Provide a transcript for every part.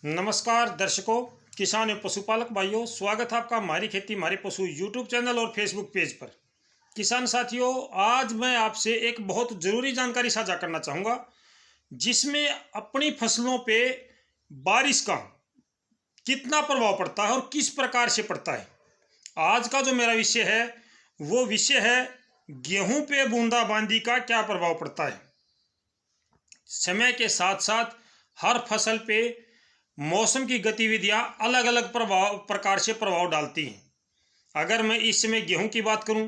नमस्कार दर्शकों, किसान एवं पशुपालक भाइयों, स्वागत है आपका हमारी खेती हमारे पशु यूट्यूब चैनल और फेसबुक पेज पर। किसान साथियों, आज मैं आपसे एक बहुत ज़रूरी जानकारी साझा करना चाहूँगा, जिसमें अपनी फसलों पे बारिश का कितना प्रभाव पड़ता है और किस प्रकार से पड़ता है। आज का जो मेरा विषय है वो विषय है गेहूं पे बूंदाबांदी का क्या प्रभाव पड़ता है। समय के साथ साथ हर फसल पे मौसम की गतिविधियां अलग अलग प्रकार से प्रभाव डालती हैं। अगर मैं इस समय गेहूं की बात करूं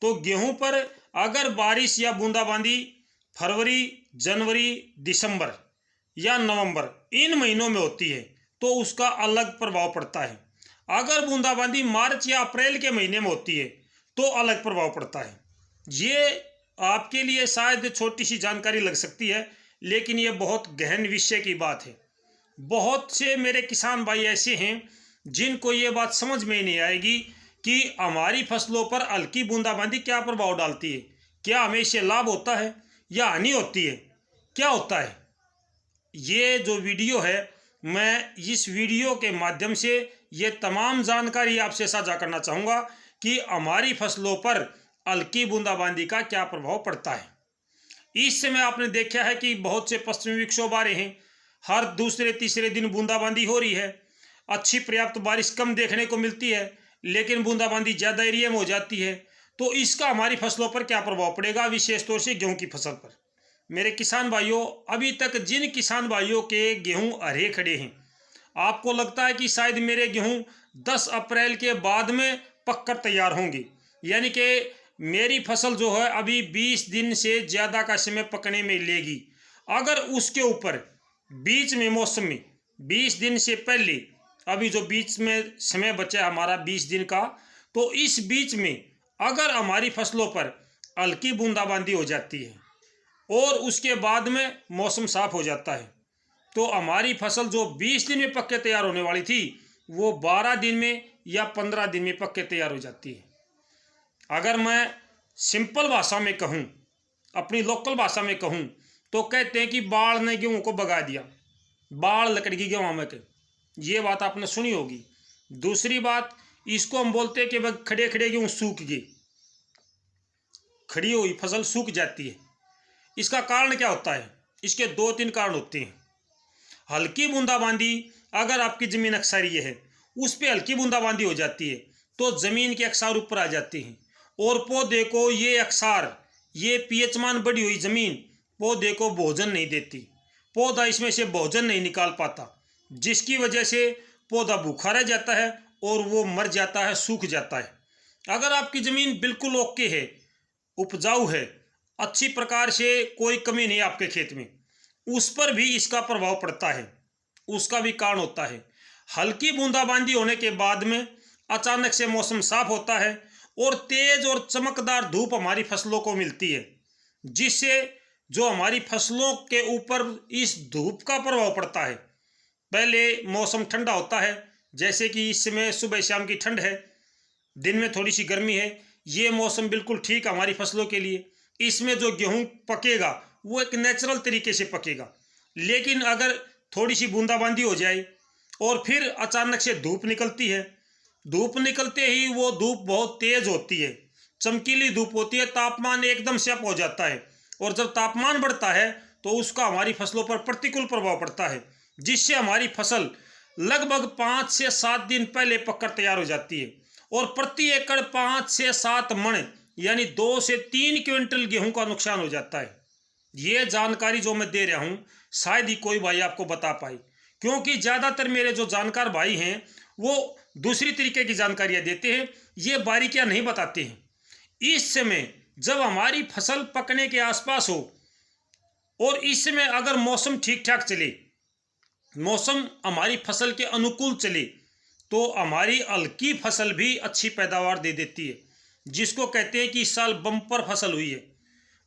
तो गेहूं पर अगर बारिश या बूंदाबांदी फरवरी, जनवरी, दिसंबर या नवंबर इन महीनों में होती है तो उसका अलग प्रभाव पड़ता है। अगर बूंदाबांदी मार्च या अप्रैल के महीने में होती है तो अलग प्रभाव पड़ता है। ये आपके लिए शायद छोटी सी जानकारी लग सकती है, लेकिन ये बहुत गहन विषय की बात है। बहुत से मेरे किसान भाई ऐसे हैं जिनको ये बात समझ में नहीं आएगी कि हमारी फसलों पर हल्की बूंदाबांदी क्या प्रभाव डालती है, क्या हमें इससे लाभ होता है या हानि होती है, क्या होता है। ये जो वीडियो है, मैं इस वीडियो के माध्यम से ये तमाम जानकारी आपसे साझा करना चाहूँगा कि हमारी फसलों पर हल्की बूंदाबांदी का क्या प्रभाव पड़ता है। इस समय आपने देखा है कि बहुत से पश्चिमी विक्षोभ आ रहे हैं, हर दूसरे तीसरे दिन बूंदाबांदी हो रही है। अच्छी पर्याप्त बारिश कम देखने को मिलती है, लेकिन बूंदाबांदी ज़्यादा एरिया में हो जाती है। तो इसका हमारी फसलों पर क्या प्रभाव पड़ेगा, विशेष तौर से गेहूं की फसल पर। मेरे किसान भाइयों, अभी तक जिन किसान भाइयों के गेहूं हरे खड़े हैं, आपको लगता है कि शायद मेरे गेहूं 10 अप्रैल के बाद में पककर तैयार होंगे, यानी कि मेरी फसल जो है अभी 20 दिन से ज़्यादा का समय पकने में लेगी। अगर उसके ऊपर बीच में मौसम में 20 दिन से पहले अभी जो बीच में समय बचा है हमारा 20 दिन का, तो इस बीच में अगर हमारी फसलों पर हल्की बूंदाबांदी हो जाती है और उसके बाद में मौसम साफ हो जाता है, तो हमारी फसल जो 20 दिन में पक के तैयार होने वाली थी वो 12 दिन में या 15 दिन में पक के तैयार हो जाती है। अगर मैं सिंपल भाषा में कहूँ, अपनी लोकल भाषा में कहूँ, तो कहते हैं कि बाढ़ ने गेहूं को भगा दिया, बाढ़ लकड़ गई गेहूं में के। ये बात आपने सुनी होगी। दूसरी बात, इसको हम बोलते हैं कि वह खड़े खड़े गेहूं सूख गए, खड़ी हुई फसल सूख जाती है। इसका कारण क्या होता है? इसके 2-3 कारण होते हैं। हल्की बूंदाबांदी, अगर आपकी ज़मीन अक्षारीय है, उस पर हल्की बूंदाबांदी हो जाती है तो ज़मीन के अक्षार ऊपर आ जाते हैं और पौधे को ये अक्षार, ये पीएच मान बढ़ी हुई ज़मीन पौधे को भोजन नहीं देती, पौधा इसमें से भोजन नहीं निकाल पाता, जिसकी वजह से पौधा भूखा रह जाता है और वो मर जाता है, सूख जाता है। अगर आपकी ज़मीन बिल्कुल ओके है, उपजाऊ है, अच्छी प्रकार से कोई कमी नहीं आपके खेत में, उस पर भी इसका प्रभाव पड़ता है। उसका भी कारण होता है। हल्की बूंदाबांदी होने के बाद में अचानक से मौसम साफ होता है और तेज और चमकदार धूप हमारी फसलों को मिलती है, जिससे जो हमारी फसलों के ऊपर इस धूप का प्रभाव पड़ता है। पहले मौसम ठंडा होता है, जैसे कि इस समय सुबह शाम की ठंड है, दिन में थोड़ी सी गर्मी है। ये मौसम बिल्कुल ठीक हमारी फसलों के लिए। इसमें जो गेहूं पकेगा वो एक नेचुरल तरीके से पकेगा। लेकिन अगर थोड़ी सी बूंदाबांदी हो जाए और फिर अचानक से धूप निकलती है, धूप निकलते ही वो धूप बहुत तेज होती है, चमकीली धूप होती है, तापमान एकदम से अप हो जाता है और जब तापमान बढ़ता है तो उसका हमारी फसलों पर प्रतिकूल प्रभाव पड़ता है, जिससे हमारी फसल लगभग 5 से 7 दिन पहले पककर तैयार हो जाती है और प्रति एकड़ 5 से 7 मन यानी 2 से 3 क्विंटल गेहूं का नुकसान हो जाता है। ये जानकारी जो मैं दे रहा हूँ शायद ही कोई भाई आपको बता पाए, क्योंकि ज़्यादातर मेरे जो जानकार भाई हैं वो दूसरी तरीके की जानकारियाँ देते हैं, ये बारीकियाँ नहीं बताते हैं। इस समय जब हमारी फसल पकने के आसपास हो और इस समय अगर मौसम ठीक ठाक चले, मौसम हमारी फसल के अनुकूल चले, तो हमारी हल्की फसल भी अच्छी पैदावार दे देती है, जिसको कहते हैं कि इस साल बम्पर फसल हुई है।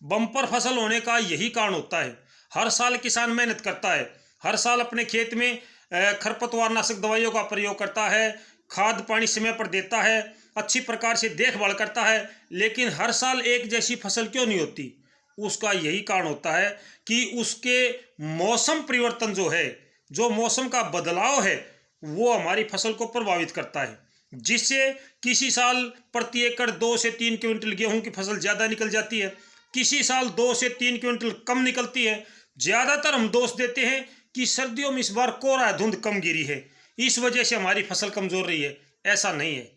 बम्पर फसल होने का यही कारण होता है। हर साल किसान मेहनत करता है, हर साल अपने खेत में खरपतवार नाशक दवाइयों का प्रयोग करता है, खाद पानी समय पर देता है, अच्छी प्रकार से देखभाल करता है, लेकिन हर साल एक जैसी फसल क्यों नहीं होती? उसका यही कारण होता है कि उसके मौसम परिवर्तन जो है, जो मौसम का बदलाव है वो हमारी फसल को प्रभावित करता है, जिससे किसी साल प्रति एकड़ 2 से 3 क्विंटल गेहूं की फसल ज़्यादा निकल जाती है, किसी साल 2 से 3 क्विंटल कम निकलती है। ज़्यादातर हम दोष देते हैं कि सर्दियों में इस बार कोहरा धुंध कम गिरी है, इस वजह से हमारी फसल कमज़ोर रही है। ऐसा नहीं है।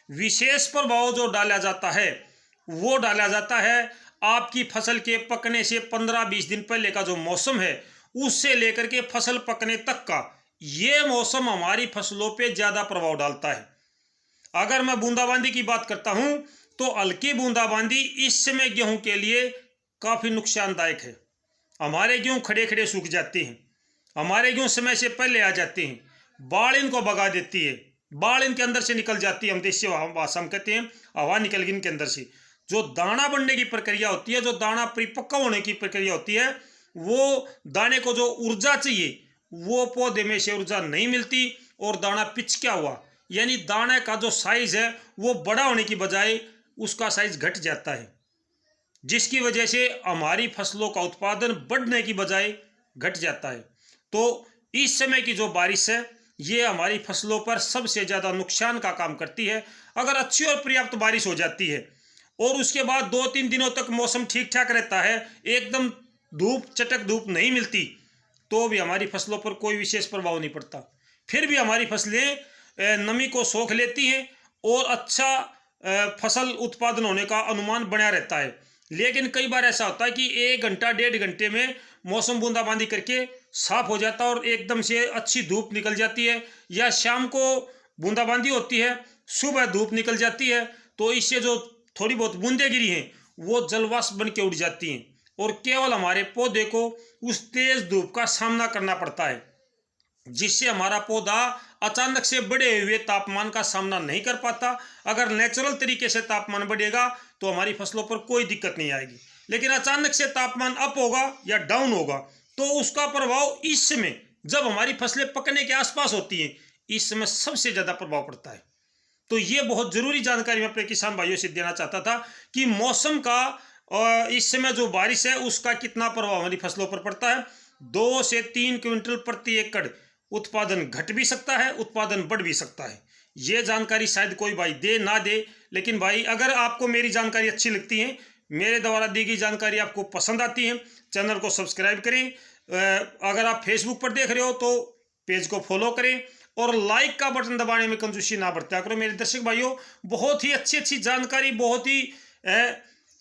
विशेष प्रभाव जो डाला जाता है वो डाला जाता है आपकी फसल के पकने से 15-20 दिन पहले का जो मौसम है, उससे लेकर के फसल पकने तक का ये मौसम हमारी फसलों पे ज़्यादा प्रभाव डालता है। अगर मैं बूंदाबांदी की बात करता हूं तो हल्की बूंदाबांदी इस समय गेहूं के लिए काफ़ी नुकसानदायक है। हमारे गेहूं खड़े खड़े सूख जाते हैं, हमारे गेहूं समय से पहले आ जाते हैं, बाढ़ इनको भगा देती है, बाढ़ इनके अंदर से निकल जाती है। हम देसी भाषा में कहते हैं हवा निकल गई इनके अंदर से। जो दाना बनने की प्रक्रिया होती है, जो दाना परिपक्व होने की प्रक्रिया होती है, वो दाने को जो ऊर्जा चाहिए वो पौधे में से ऊर्जा नहीं मिलती और दाना पिचका हुआ, यानी दाने का जो साइज है वो बड़ा होने की बजाय उसका साइज घट जाता है, जिसकी वजह से हमारी फसलों का उत्पादन बढ़ने की बजाय घट जाता है। तो इस समय की जो बारिश है ये हमारी फसलों पर सबसे ज़्यादा नुकसान का काम करती है। अगर अच्छी और पर्याप्त बारिश हो जाती है और उसके बाद 2-3 दिनों तक मौसम ठीक ठाक रहता है, एकदम धूप चटक धूप नहीं मिलती, तो भी हमारी फसलों पर कोई विशेष प्रभाव नहीं पड़ता। फिर भी हमारी फसलें नमी को सोख लेती हैं और अच्छा फसल उत्पादन होने का अनुमान बना रहता है। लेकिन कई बार ऐसा होता है कि 1 घंटा 1.5 घंटे में मौसम बूंदाबांदी करके साफ हो जाता है और एकदम से अच्छी धूप निकल जाती है, या शाम को बूंदाबांदी होती है, सुबह धूप निकल जाती है, तो इससे जो थोड़ी बहुत बूंदें गिरी हैं वो जलवाष्प बन के उड़ जाती हैं और केवल हमारे पौधे को उस तेज धूप का सामना करना पड़ता है, जिससे हमारा पौधा अचानक से बढ़े हुए तापमान का सामना नहीं कर पाता। अगर नेचुरल तरीके से तापमान बढ़ेगा तो हमारी फसलों पर कोई दिक्कत नहीं आएगी, लेकिन अचानक से तापमान अप होगा या डाउन होगा तो उसका प्रभाव इस समय जब हमारी फसलें पकने के आसपास होती हैं, इस समय सबसे ज़्यादा प्रभाव पड़ता है। तो ये बहुत ज़रूरी जानकारी मैं अपने किसान भाइयों से देना चाहता था कि मौसम का इस समय जो बारिश है उसका कितना प्रभाव हमारी फसलों पर पड़ता है। 2 से 3 क्विंटल प्रति एकड़ उत्पादन घट भी सकता है, उत्पादन बढ़ भी सकता है। ये जानकारी शायद कोई भाई दे ना दे, लेकिन भाई अगर आपको मेरी जानकारी अच्छी लगती है, मेरे द्वारा दी गई जानकारी आपको पसंद आती है, चैनल को सब्सक्राइब करें। अगर आप फेसबुक पर देख रहे हो तो पेज को फॉलो करें और लाइक का बटन दबाने में कंजूसी ना बरता करो। मेरे दर्शक भाइयों, बहुत ही अच्छी जानकारी, बहुत ही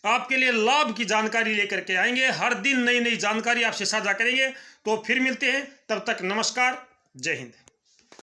आपके लिए लाभ की जानकारी लेकर के आएंगे। हर दिन नई नई जानकारी आपसे साझा करेंगे। तो फिर मिलते हैं, तब तक नमस्कार, जय हिंद।